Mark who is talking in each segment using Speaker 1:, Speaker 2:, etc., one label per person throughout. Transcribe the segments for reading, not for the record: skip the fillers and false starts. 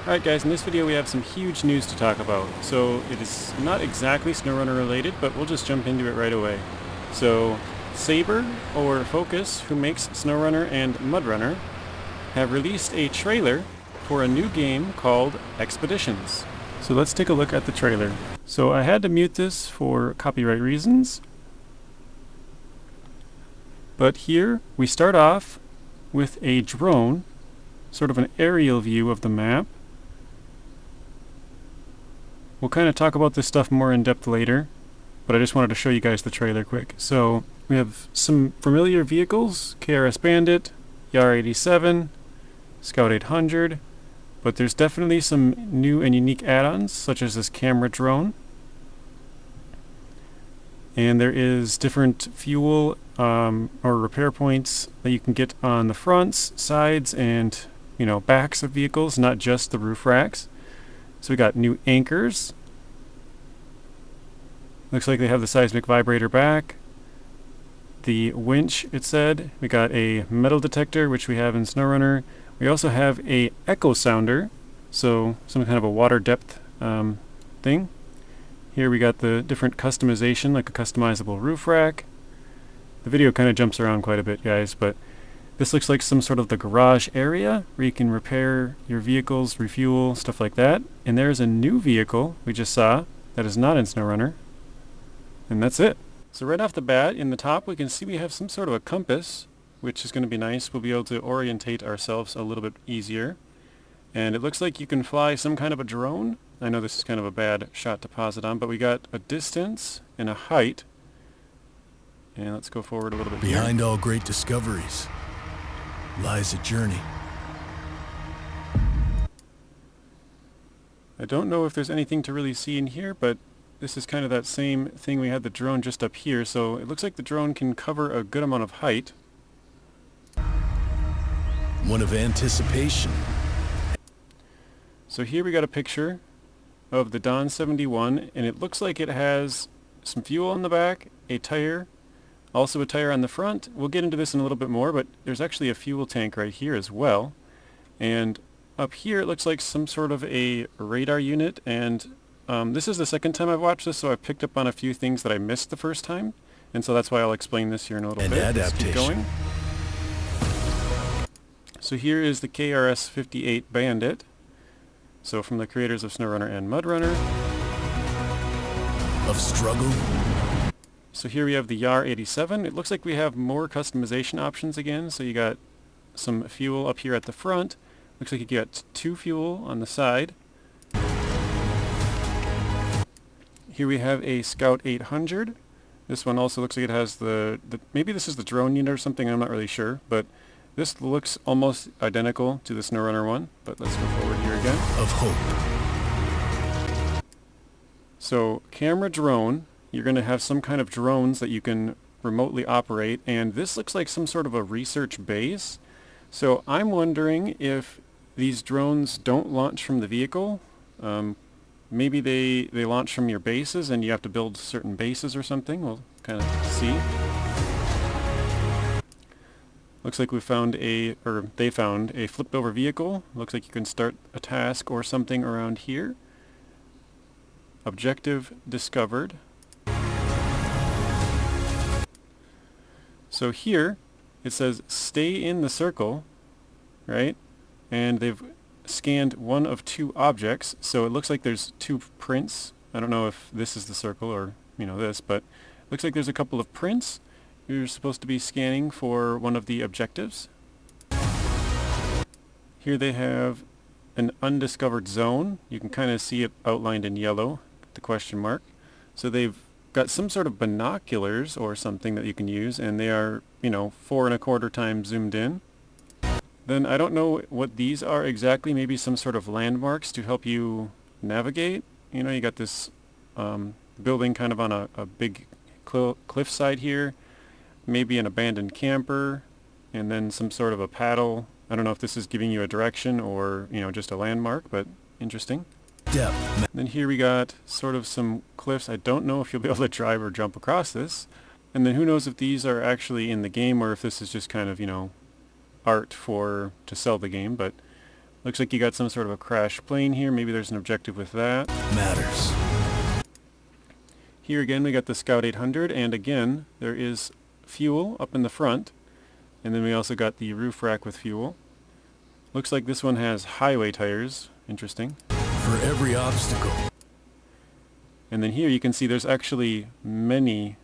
Speaker 1: Alright guys, in this video we have some huge news to talk about. So it is not exactly SnowRunner related, but we'll just jump into it right away. So Saber, or Focus, who makes SnowRunner and MudRunner, have released a trailer for a new game called Expeditions. So let's take a look at the trailer. So I had to mute this for copyright reasons. But here we start off with a drone, sort of an aerial view of the map. We'll kind of talk about this stuff more in depth later, but I just wanted to show you guys the trailer quick. So we have some familiar vehicles, KRS Bandit, YAR 87, Scout 800, but there's definitely some new and unique add-ons, such as this camera drone. And there is different fuel or repair points that you can get on the fronts, sides, and backs of vehicles, not just the roof racks. So we got new anchors. Looks like they have the seismic vibrator back. The winch, it said. We got a metal detector, which we have in SnowRunner. We also have a echo sounder, so some kind of a water depth thing. Here we got the different customization, like a customizable roof rack. The video kind of jumps around quite a bit, guys, but this looks like some sort of the garage area where you can repair your vehicles, refuel, stuff like that. And there's a new vehicle we just saw that is not in SnowRunner. And that's it. So right off the bat, in the top, we can see we have some sort of a compass, which is going to be nice. We'll be able to orientate ourselves a little bit easier. And it looks like you can fly some kind of a drone. I know this is kind of a bad shot to pause it on, but we got a distance and a height. And let's go forward a little bit.
Speaker 2: Behind all great discoveries lies a journey.
Speaker 1: I don't know if there's anything to really see in here, but this is kind of that same thing we had the drone just up here, so it looks like the drone can cover a good amount of height.
Speaker 2: One of anticipation.
Speaker 1: So here we got a picture of the Dawn 71, and it looks like it has some fuel on the back, a tire, also a tire on the front. We'll get into this in a little bit more, but there's actually a fuel tank right here as well. And up here it looks like some sort of a radar unit, and this is the second time I've watched this, so I've picked up on a few things that I missed the first time, and so that's why I'll explain this here in a little bit. Let's keep going. So here is the KRS 58 Bandit. So from the creators of SnowRunner and MudRunner.
Speaker 2: Of struggle.
Speaker 1: So here we have the YAR 87. It looks like we have more customization options again. So you got some fuel up here at the front. Looks like you got 2 fuel on the side. Here we have a Scout 800. This one also looks like it has maybe this is the drone unit or something, I'm not really sure, but this looks almost identical to the SnowRunner one, but let's go forward here again.
Speaker 2: Of hope.
Speaker 1: So camera drone, you're going to have some kind of drones that you can remotely operate, and this looks like some sort of a research base. So I'm wondering if these drones don't launch from the vehicle. Maybe they launch from your bases and you have to build certain bases or something. We'll kind of see. Looks like they found a flipped over vehicle. Looks like you can start a task or something around here. Objective discovered. So here it says stay in the circle, right? And they've scanned one of 2 objects, so it looks like there's 2 prints. I don't know if this is the circle or this, but it looks like there's a couple of prints. You're supposed to be scanning for one of the objectives. Here they have an undiscovered zone. You can kind of see it outlined in yellow, the question mark. So they've got some sort of binoculars or something that you can use, and they are 4¼ times zoomed in. Then I don't know what these are exactly, maybe some sort of landmarks to help you navigate. You got this building kind of on a big cliffside here, maybe an abandoned camper, and then some sort of a paddle. I don't know if this is giving you a direction or just a landmark, but interesting.
Speaker 2: Depth.
Speaker 1: Then here we got sort of some cliffs. I don't know if you'll be able to drive or jump across this. And then who knows if these are actually in the game or if this is just kind of art to sell the game, but Looks like you got some sort of a crashed plane here. Maybe there's an objective with that.
Speaker 2: Matters.
Speaker 1: Here again we got the Scout 800, and again there is fuel up in the front. And then we also got the roof rack with fuel. Looks like this one has highway tires. Interesting.
Speaker 2: For every obstacle.
Speaker 1: And then here you can see there's actually many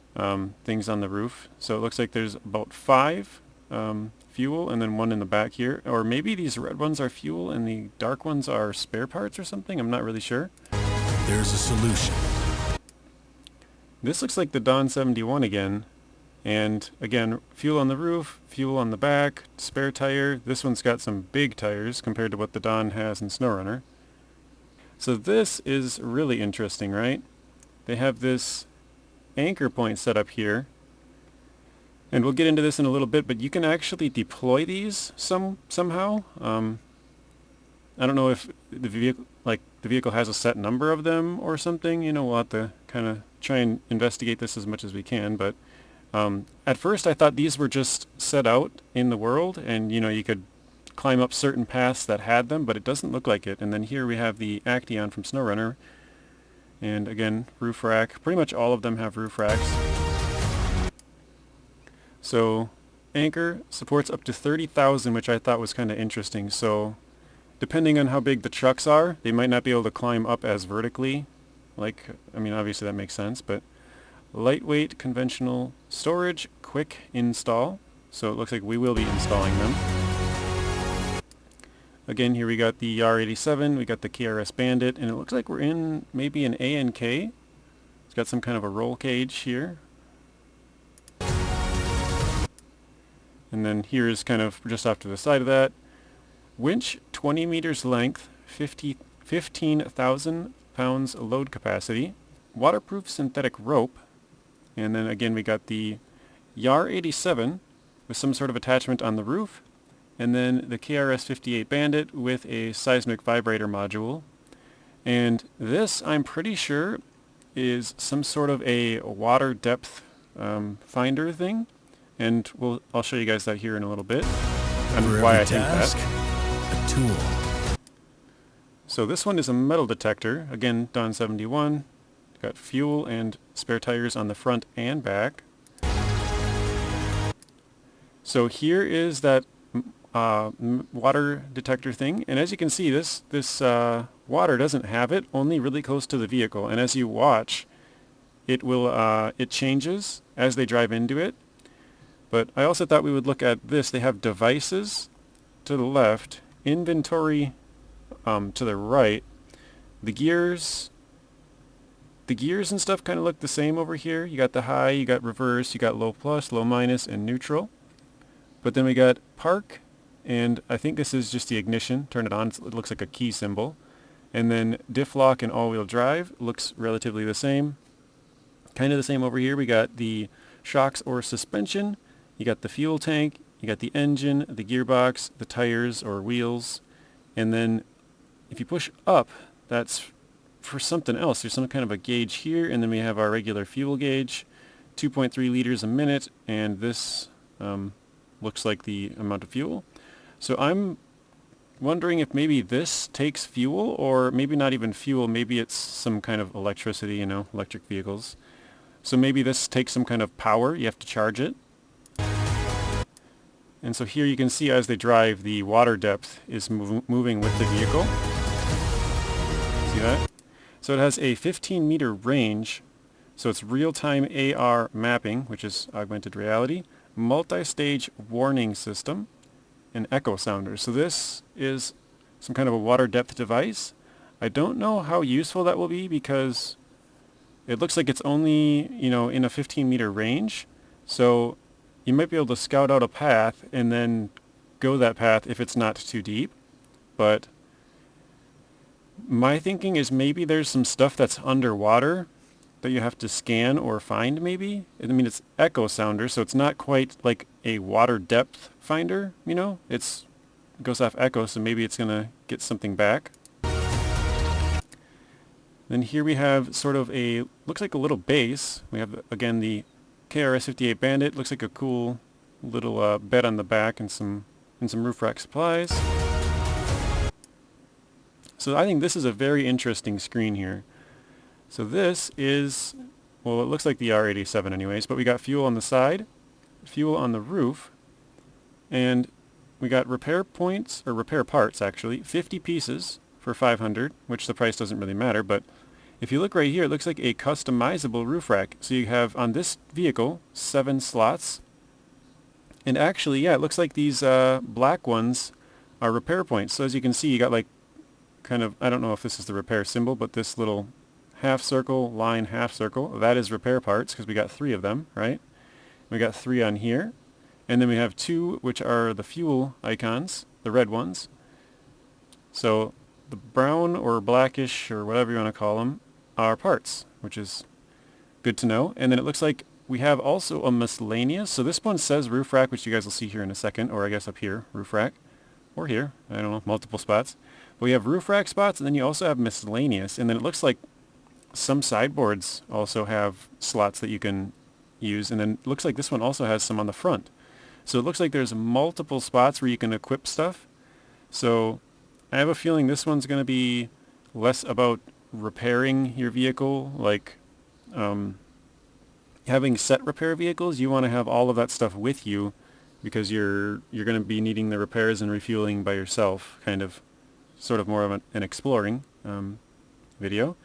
Speaker 1: things on the roof. So it looks like there's about 5 fuel and then one in the back here. Or maybe these red ones are fuel and the dark ones are spare parts or something. I'm not really sure.
Speaker 2: There's a solution.
Speaker 1: This looks like the Dawn 71 again. And again, fuel on the roof, fuel on the back, spare tire. This one's got some big tires compared to what the Dawn has in SnowRunner. So this is really interesting, right? They have this anchor point set up here. And we'll get into this in a little bit, but you can actually deploy these somehow. I don't know if the vehicle has a set number of them or something. You know, we'll have to kind of try and investigate this as much as we can, but at first I thought these were just set out in the world and you know you could climb up certain paths that had them, but it doesn't look like it. And then here we have the Action from SnowRunner, and again roof rack. Pretty much all of them have roof racks. So anchor supports up to 30,000, which I thought was kind of interesting. So depending on how big the trucks are, they might not be able to climb up as vertically. Like, I mean obviously that makes sense, but lightweight conventional storage, quick install. So it looks like we will be installing them. Again, here we got the R87, we got the KRS Bandit, and it looks like we're in maybe an ANK. It's got some kind of a roll cage here. And then here is kind of just off to the side of that. Winch, 20 meters length, 15,000 pounds load capacity. Waterproof synthetic rope. And then again we got the YAR-87 with some sort of attachment on the roof, and then the KRS-58 Bandit with a seismic vibrator module. And this, I'm pretty sure, is some sort of a water depth finder thing, and I'll show you guys that here in a little bit, and why I think that.
Speaker 2: A tool.
Speaker 1: So this one is a metal detector, again Dawn 71. Got fuel and spare tires on the front and back. So here is that water detector thing, and as you can see, this water doesn't have it, only really close to the vehicle. And as you watch, it changes as they drive into it. But I also thought we would look at this. They have devices to the left, inventory to the right. The gears and stuff kind of look the same over here. You got the high, you got reverse, you got low plus, low minus, and neutral. But then we got park, and I think this is just the ignition. Turn it on, it looks like a key symbol. And then diff lock and all-wheel drive looks relatively the same. Kind of the same over here. We got the shocks or suspension. You got the fuel tank, you got the engine, the gearbox, the tires or wheels. And then if you push up, that's for something else. There's some kind of a gauge here, and then we have our regular fuel gauge, 2.3 liters a minute, and this looks like the amount of fuel. So I'm wondering if maybe this takes fuel, or maybe not even fuel, maybe it's some kind of electricity, you know, electric vehicles. So maybe this takes some kind of power, you have to charge it. And so here you can see as they drive, the water depth is moving with the vehicle. See that? So it has a 15-meter range, so it's real-time AR mapping, which is augmented reality, multi-stage warning system, and echo sounder. So this is some kind of a water depth device. I don't know how useful that will be because it looks like it's only, you know, in a 15-meter range. So you might be able to scout out a path and then go that path if it's not too deep, but my thinking is maybe there's some stuff that's underwater that you have to scan or find maybe. I mean, it's echo sounder, so it's not quite like a water depth finder, you know? It goes off echo, so maybe it's going to get something back. Then here we have sort of looks like a little base. We have, again, the KRS-58 Bandit. Looks like a cool little bed on the back and some roof rack supplies. So I think this is a very interesting screen here. So this is, well, it looks like the R87 anyways, but we got fuel on the side, fuel on the roof, and we got repair points, or repair parts actually, 50 pieces for 500, which the price doesn't really matter, but if you look right here, it looks like a customizable roof rack. So you have on this vehicle 7 slots, and actually, yeah, it looks like these black ones are repair points. So as you can see, you got like kind of, I don't know if this is the repair symbol, but this little half circle, line, half circle, that is repair parts because we got 3 of them, right? We got 3 on here. And then we have 2, which are the fuel icons, the red ones. So the brown or blackish or whatever you want to call them are parts, which is good to know. And then it looks like we have also a miscellaneous. So this one says roof rack, which you guys will see here in a second, or I guess up here, roof rack, or here, I don't know, multiple spots. But we have roof rack spots, and then you also have miscellaneous. And then it looks like some sideboards also have slots that you can use. And then it looks like this one also has some on the front. So it looks like there's multiple spots where you can equip stuff. So I have a feeling this one's going to be less about repairing your vehicle, like having set repair vehicles. You want to have all of that stuff with you because you're going to be needing the repairs and refueling by yourself, kind of, sort of more of an exploring video.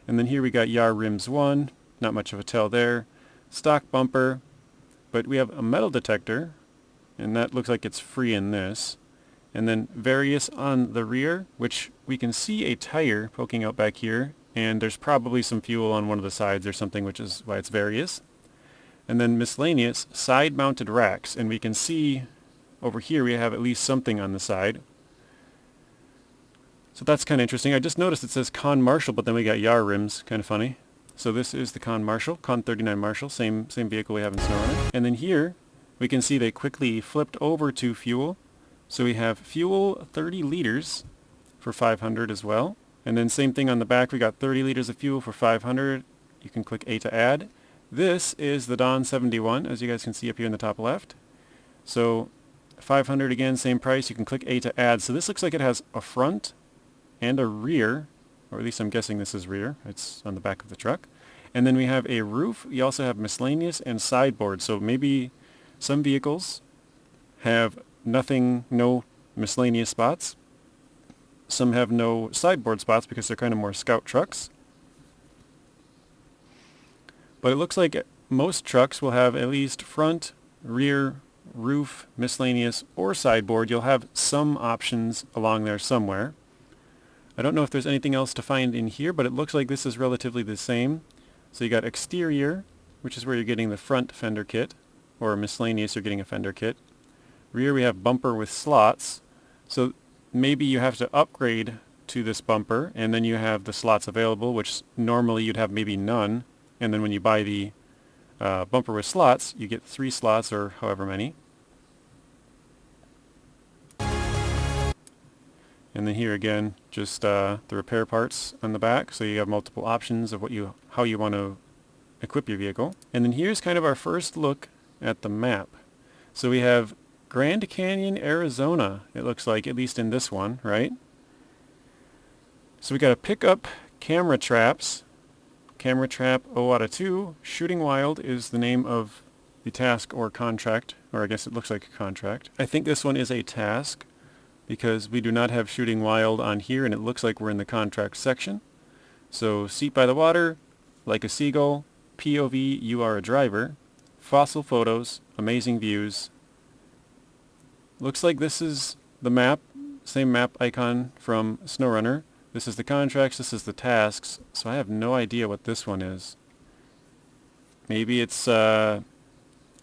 Speaker 1: And then here we got Yar Rims 1, not much of a tell there. Stock bumper, but we have a metal detector, and that looks like it's free in this. And then various on the rear, which we can see a tire poking out back here, and there's probably some fuel on one of the sides or something, which is why it's various. And then miscellaneous side-mounted racks, and we can see over here we have at least something on the side. So that's kind of interesting. I just noticed it says Con Marshall, but then we got Yar rims, kind of funny. So this is the Con Marshall, Con 39 Marshall, same vehicle we have in SnowRunner. And then here we can see they quickly flipped over to fuel. So we have fuel 30 liters for 500 as well. And then same thing on the back, we got 30 liters of fuel for 500. You can click A to add. This is the Dawn 71, as you guys can see up here in the top left. So 500 again, same price. You can click A to add. So this looks like it has a front and a rear, or at least I'm guessing this is rear. It's on the back of the truck. And then we have a roof. You also have miscellaneous and sideboard. So maybe some vehicles have nothing, no miscellaneous spots. Some have no sideboard spots because they're kind of more scout trucks. But it looks like most trucks will have at least front, rear, roof, miscellaneous, or sideboard. You'll have some options along there somewhere. I don't know if there's anything else to find in here, but it looks like this is relatively the same. So you got exterior, which is where you're getting the front fender kit, or miscellaneous, you're getting a fender kit. Rear, we have bumper with slots. So maybe you have to upgrade to this bumper, and then you have the slots available, which normally you'd have maybe none. And then when you buy the bumper with slots, you get 3 slots or however many. And then here again, just the repair parts on the back. So you have multiple options of how you want to equip your vehicle. And then here's kind of our first look at the map. So we have Grand Canyon, Arizona, it looks like, at least in this one, right? So we got to pick up camera traps. Camera trap 0 out of 2. Shooting Wild is the name of the task or contract, or I guess it looks like a contract. I think this one is a task because we do not have Shooting Wild on here, and it looks like we're in the contract section. So Seat by the Water, Like a Seagull, POV, You Are a Driver, Fossil Photos, Amazing Views. Looks like this is the map, same map icon from SnowRunner. This is the contracts, this is the tasks, so I have no idea what this one is. Maybe it's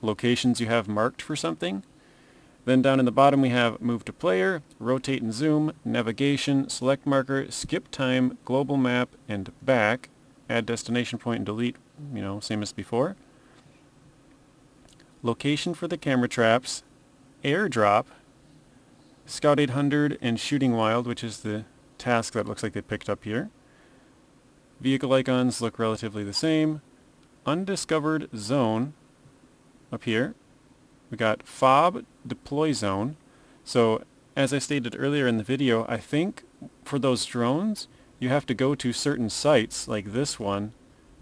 Speaker 1: locations you have marked for something. Then down in the bottom we have Move to Player, Rotate and Zoom, Navigation, Select Marker, Skip Time, Global Map, and Back. Add Destination Point and Delete, same as before. Location for the camera traps, Airdrop, Scout 800, and Shooting Wild, which is the task that looks like they picked up here. Vehicle icons look relatively the same. Undiscovered Zone up here. We got FOB Deploy Zone. So as I stated earlier in the video, I think for those drones, you have to go to certain sites like this one,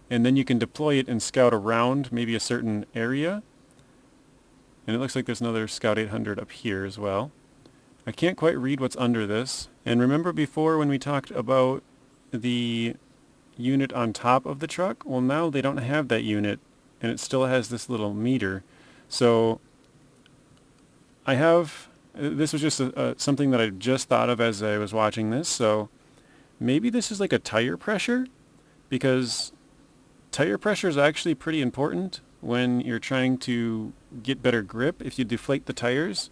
Speaker 1: and then you can deploy it and scout around maybe a certain area. And it looks like there's another Scout 800 up here as well. I can't quite read what's under this. And remember before when we talked about the unit on top of the truck? Well, now they don't have that unit, and it still has this little meter. So this was just something that I just thought of as I was watching this. So maybe this is like a tire pressure, because tire pressure is actually pretty important when you're trying to get better grip. If you deflate the tires,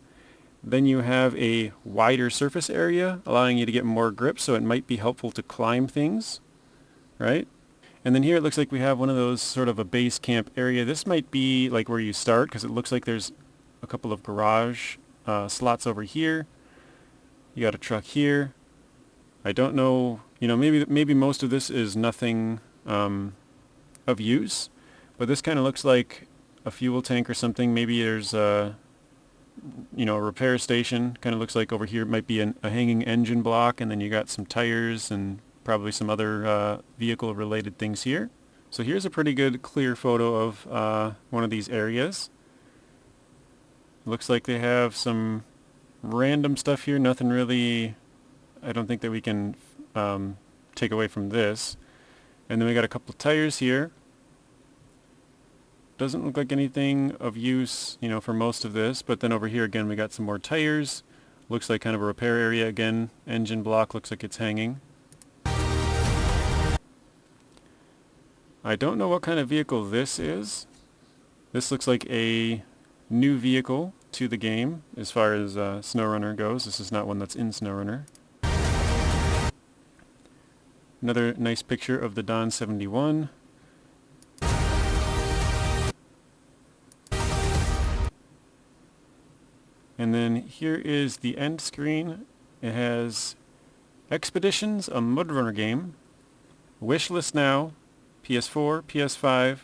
Speaker 1: then you have a wider surface area, allowing you to get more grip, so it might be helpful to climb things, right? And then here it looks like we have one of those sort of a base camp area. This might be like where you start, because it looks like there's a couple of garage slots over here. You got a truck here. I don't know, maybe most of this is nothing of use, but this kind of looks like a fuel tank or something. Maybe there's a repair station. Kind of looks like over here it might be a hanging engine block, and then you got some tires and probably some other vehicle related things here. So here's a pretty good clear photo of one of these areas. Looks like they have some random stuff here. Nothing really, I don't think that we can take away from this. And then we got a couple of tires here. Doesn't look like anything of use, for most of this. But then over here again we got some more tires. Looks like kind of a repair area again. Engine block looks like it's hanging. I don't know what kind of vehicle this is. This looks like a new vehicle to the game as far as SnowRunner goes. This is not one that's in SnowRunner. Another nice picture of the Don 71. And then here is the end screen. It has Expeditions, a MudRunner game, Wishlist Now, PS4, PS5,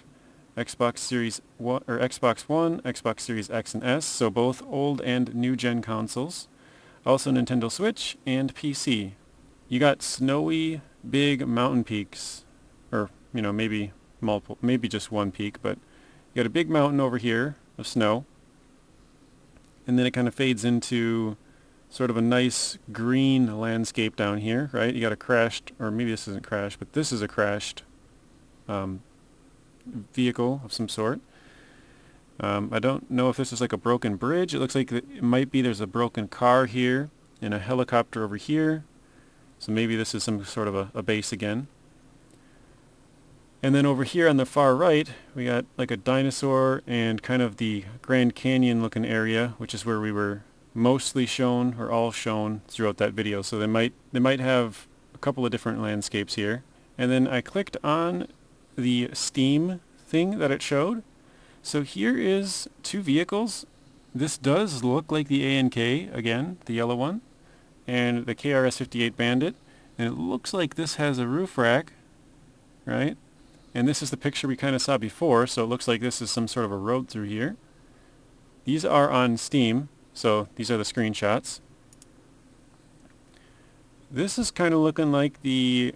Speaker 1: Xbox Series 1, or Xbox One, Xbox Series X and S, so both old and new gen consoles. Also Nintendo Switch and PC. You got snowy, big mountain peaks, or maybe multiple, maybe just one peak, but you got a big mountain over here of snow. And then it kind of fades into sort of a nice green landscape down here, right? You got a crashed, or maybe this isn't crashed, but this is a crashed vehicle of some sort. I don't know if this is like a broken bridge. It looks like it might be there's a broken car here and a helicopter over here. So maybe this is some sort of a base again. And then over here on the far right, we got like a dinosaur and kind of the Grand Canyon looking area, which is where we were mostly shown, or all shown throughout that video. So they might have a couple of different landscapes here. And then I clicked on the Steam thing that it showed. So here is two vehicles. This does look like the A&K again, the yellow one, and the KRS-58 Bandit. And it looks like this has a roof rack, right? And this is the picture we kind of saw before, so it looks like this is some sort of a road through here. These are on Steam, so these are the screenshots. This is kind of looking like the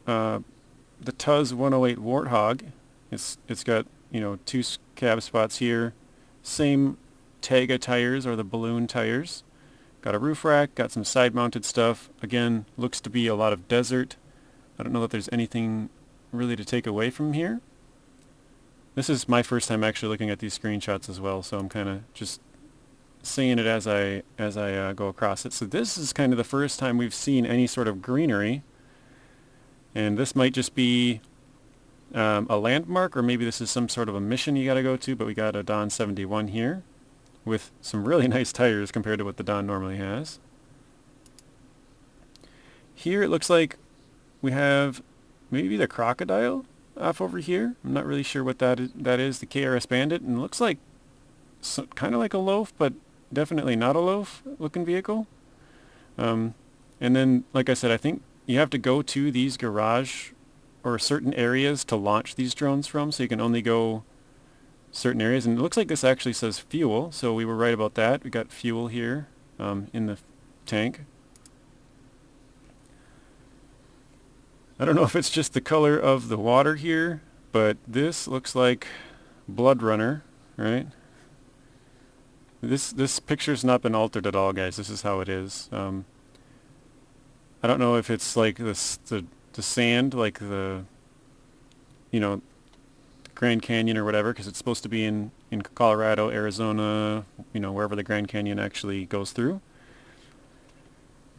Speaker 1: Tuz 108 Warthog. It's got two cab spots here, same Tega tires, or the balloon tires. Got a roof rack, got some side mounted stuff. Again, looks to be a lot of desert. I don't know that there's anything really to take away from here. This is my first time actually looking at these screenshots as well, so I'm kind of just seeing it as I go across it. So this is kind of the first time we've seen any sort of greenery, and this might just be a landmark, or maybe this is some sort of a mission you got to go to. But we got a Don 71 here with some really nice tires compared to what the Don normally has. Here it looks like we have maybe the crocodile off over here. I'm not really sure what that is. The KRS Bandit, and it looks like kind of like a loaf, but definitely not a loaf looking vehicle. And then, like I said, I think you have to go to these garage or certain areas to launch these drones from, so you can only go certain areas. And it looks like this actually says fuel, so we were right about that. We got fuel here in the tank. I don't know if it's just the color of the water here, but this looks like MudRunner, right? This picture's not been altered at all, guys. This is how it is. I don't know if it's like the sand, like the Grand Canyon or whatever, because it's supposed to be in Colorado, Arizona, wherever the Grand Canyon actually goes through.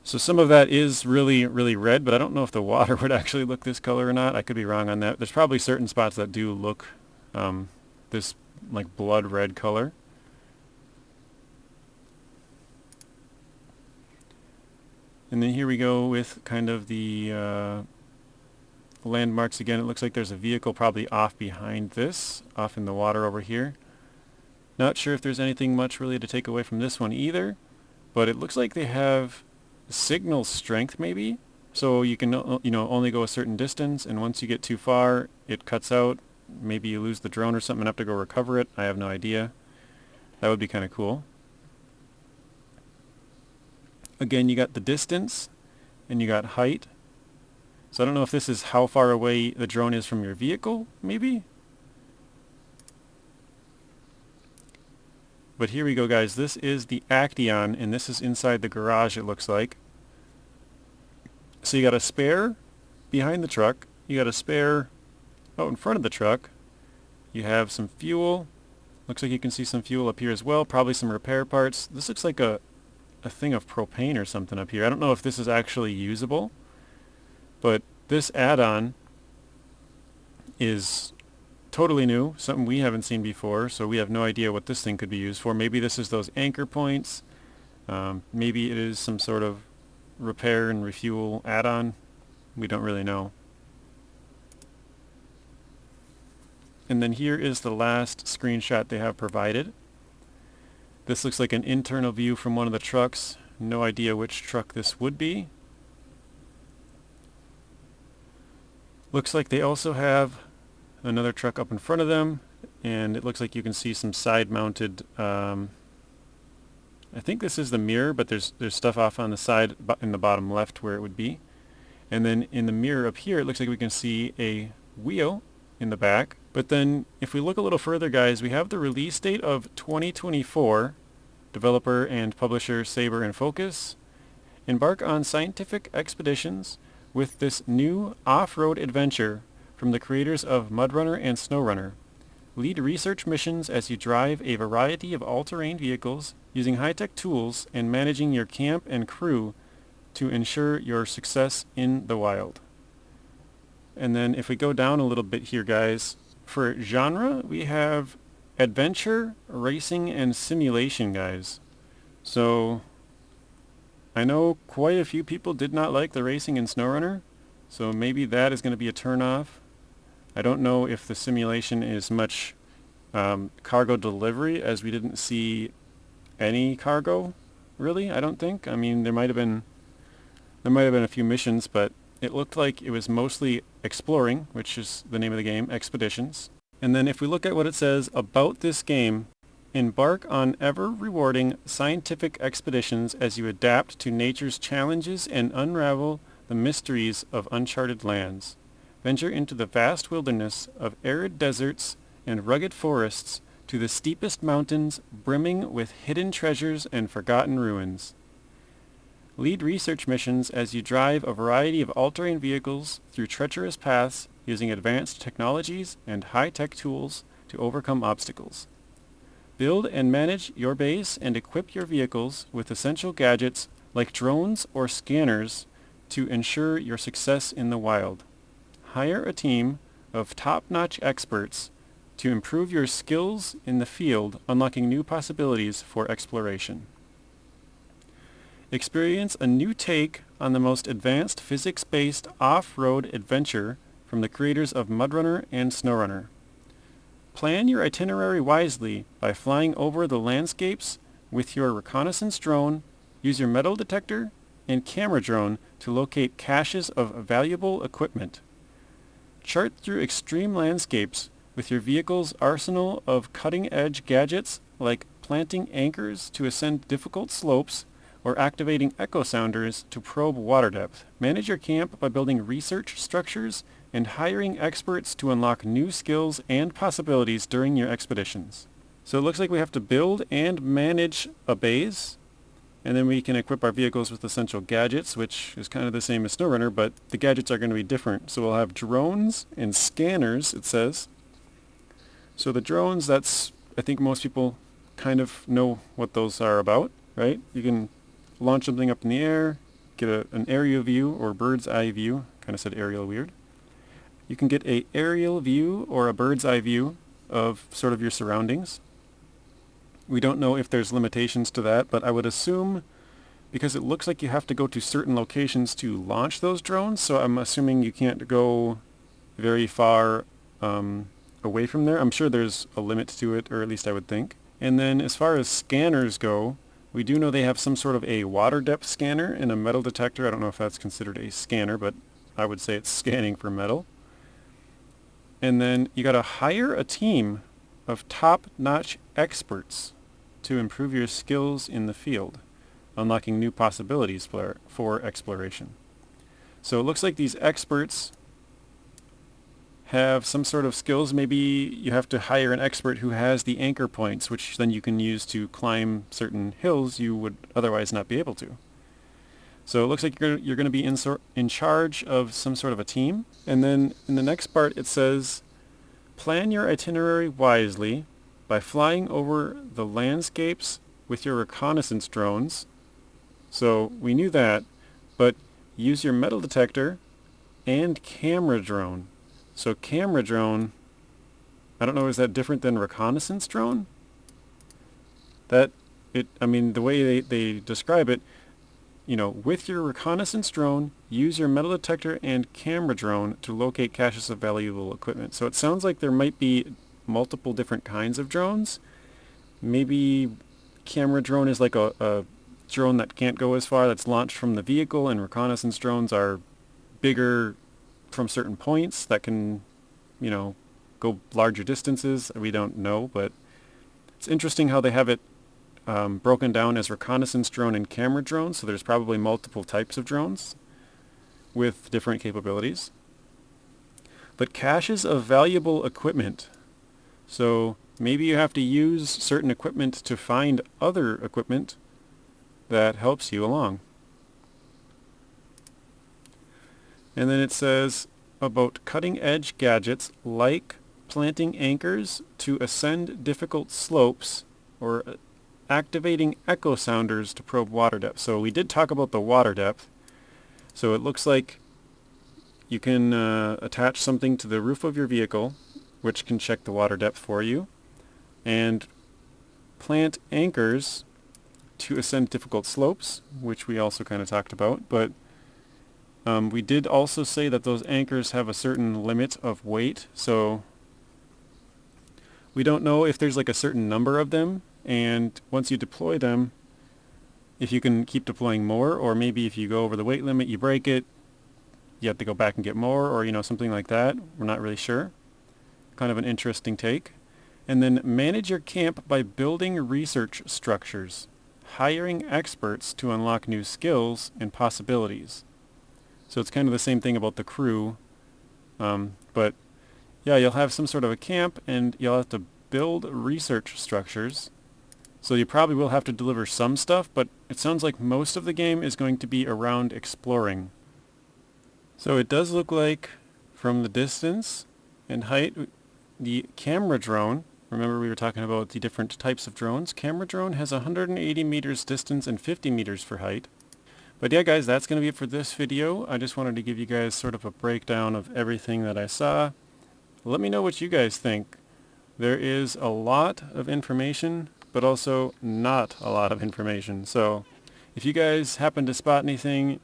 Speaker 1: So some of that is really, really red, but I don't know if the water would actually look this color or not. I could be wrong on that. There's probably certain spots that do look this like blood red color. And then here we go with kind of the landmarks again. It looks like there's a vehicle probably off behind this, off in the water over here. Not sure if there's anything much really to take away from this one either, but it looks like they have signal strength maybe, so you can only go a certain distance, and once you get too far it cuts out. Maybe you lose the drone or something and have to go recover it. I have no idea. That would be kind of cool. Again, you got the distance and you got height, so I don't know if this is how far away the drone is from your vehicle maybe, but here we go, guys. This is the Action, and this is inside the garage, it looks like. So you got a spare behind the truck, you got a spare out in front of the truck, you have some fuel, looks like you can see some fuel up here as well, probably some repair parts. This looks like a thing of propane or something up here. I don't know if this is actually usable, but this add-on is totally new, something we haven't seen before, so we have no idea what this thing could be used for. Maybe this is those anchor points, maybe it is some sort of repair and refuel add-on. We don't really know. And then here is the last screenshot they have provided. This looks like an internal view from one of the trucks. No idea which truck this would be. Looks like they also have another truck up in front of them, and it looks like you can see some side-mounted, I think this is the mirror, but there's stuff off on the side in the bottom left where it would be. And then in the mirror up here, it looks like we can see a wheel in the back. But then if we look a little further, guys, we have the release date of 2024. Developer and publisher Saber and Focus. Embark on scientific expeditions with this new off-road adventure from the creators of MudRunner and SnowRunner. Lead research missions as you drive a variety of all-terrain vehicles using high-tech tools and managing your camp and crew to ensure your success in the wild. And then if we go down a little bit here, guys, for genre, we have adventure, racing, and simulation, guys. So I know quite a few people did not like the racing in SnowRunner, so maybe that is going to be a turn-off. I don't know if the simulation is much cargo delivery, as we didn't see any cargo, really, I don't think. I mean, there might have been a few missions, but it looked like it was mostly exploring, which is the name of the game, expeditions. And then if we look at what it says about this game, embark on ever-rewarding scientific expeditions as you adapt to nature's challenges and unravel the mysteries of uncharted lands. Venture into the vast wilderness of arid deserts and rugged forests to the steepest mountains brimming with hidden treasures and forgotten ruins. Lead research missions as you drive a variety of all-terrain vehicles through treacherous paths using advanced technologies and high-tech tools to overcome obstacles. Build and manage your base and equip your vehicles with essential gadgets like drones or scanners to ensure your success in the wild. Hire a team of top-notch experts to improve your skills in the field, unlocking new possibilities for exploration. Experience a new take on the most advanced physics-based off-road adventure from the creators of MudRunner and SnowRunner. Plan your itinerary wisely by flying over the landscapes with your reconnaissance drone. Use your metal detector and camera drone to locate caches of valuable equipment. Chart through extreme landscapes with your vehicle's arsenal of cutting-edge gadgets like planting anchors to ascend difficult slopes or activating echo sounders to probe water depth. Manage your camp by building research structures and hiring experts to unlock new skills and possibilities during your expeditions. So it looks like we have to build and manage a base, and then we can equip our vehicles with essential gadgets, which is kind of the same as SnowRunner, but the gadgets are going to be different. So we'll have drones and scanners, it says. So the drones, I think most people kind of know what those are about, right? You can launch something up in the air, get an aerial view or bird's eye view. Kind of said aerial weird. You can get an aerial view or a bird's eye view of sort of your surroundings. We don't know if there's limitations to that, but I would assume, because it looks like you have to go to certain locations to launch those drones, so I'm assuming you can't go very far away from there. I'm sure there's a limit to it, or at least I would think. And then as far as scanners go, we do know they have some sort of a water depth scanner and a metal detector. I don't know if that's considered a scanner, but I would say it's scanning for metal. And then you got to hire a team of top-notch experts to improve your skills in the field, unlocking new possibilities for exploration. So it looks like these experts have some sort of skills. Maybe you have to hire an expert who has the anchor points, which then you can use to climb certain hills you would otherwise not be able to. So it looks like you're going to be in charge of some sort of a team. And then in the next part it says, plan your itinerary wisely by flying over the landscapes with your reconnaissance drones. So we knew that, but use your metal detector and camera drone. So camera drone, I don't know, is that different than reconnaissance drone? The way they describe it, with your reconnaissance drone, use your metal detector and camera drone to locate caches of valuable equipment. So it sounds like there might be multiple different kinds of drones. Maybe camera drone is like a drone that can't go as far, that's launched from the vehicle, and reconnaissance drones are bigger from certain points that can, go larger distances. We don't know, but it's interesting how they have it broken down as reconnaissance drone and camera drone, so there's probably multiple types of drones with different capabilities. But caches of valuable equipment. So maybe you have to use certain equipment to find other equipment that helps you along. And then it says about cutting-edge gadgets like planting anchors to ascend difficult slopes or activating echo sounders to probe water depth. So we did talk about the water depth. So it looks like you can attach something to the roof of your vehicle, which can check the water depth for you, and plant anchors to ascend difficult slopes, which we also kind of talked about. But we did also say that those anchors have a certain limit of weight, so we don't know if there's like a certain number of them, and once you deploy them, if you can keep deploying more, or maybe if you go over the weight limit, you break it, you have to go back and get more, or something like that. We're not really sure. Kind of an interesting take. And then manage your camp by building research structures, hiring experts to unlock new skills and possibilities. So it's kind of the same thing about the crew, but yeah, you'll have some sort of a camp, and you'll have to build research structures. So you probably will have to deliver some stuff, but it sounds like most of the game is going to be around exploring. So it does look like, from the distance and height, the camera drone, remember we were talking about the different types of drones, camera drone has 180 meters distance and 50 meters for height. But yeah guys, that's going to be it for this video. I just wanted to give you guys sort of a breakdown of everything that I saw. Let me know what you guys think. There is a lot of information, but also not a lot of information. So if you guys happen to spot anything,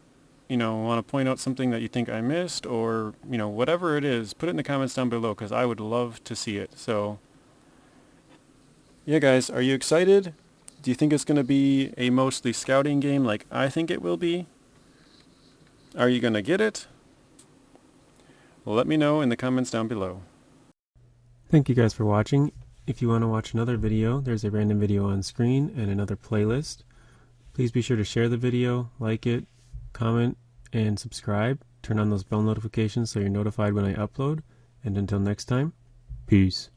Speaker 1: want to point out something that you think I missed, or, whatever it is, put it in the comments down below, because I would love to see it. So yeah guys, are you excited? Do you think it's going to be a mostly scouting game like I think it will be? Are you going to get it? Well, let me know in the comments down below. Thank you guys for watching. If you want to watch another video, there's a random video on screen and another playlist. Please be sure to share the video, like it, comment, and subscribe. Turn on those bell notifications so you're notified when I upload. And until next time, peace.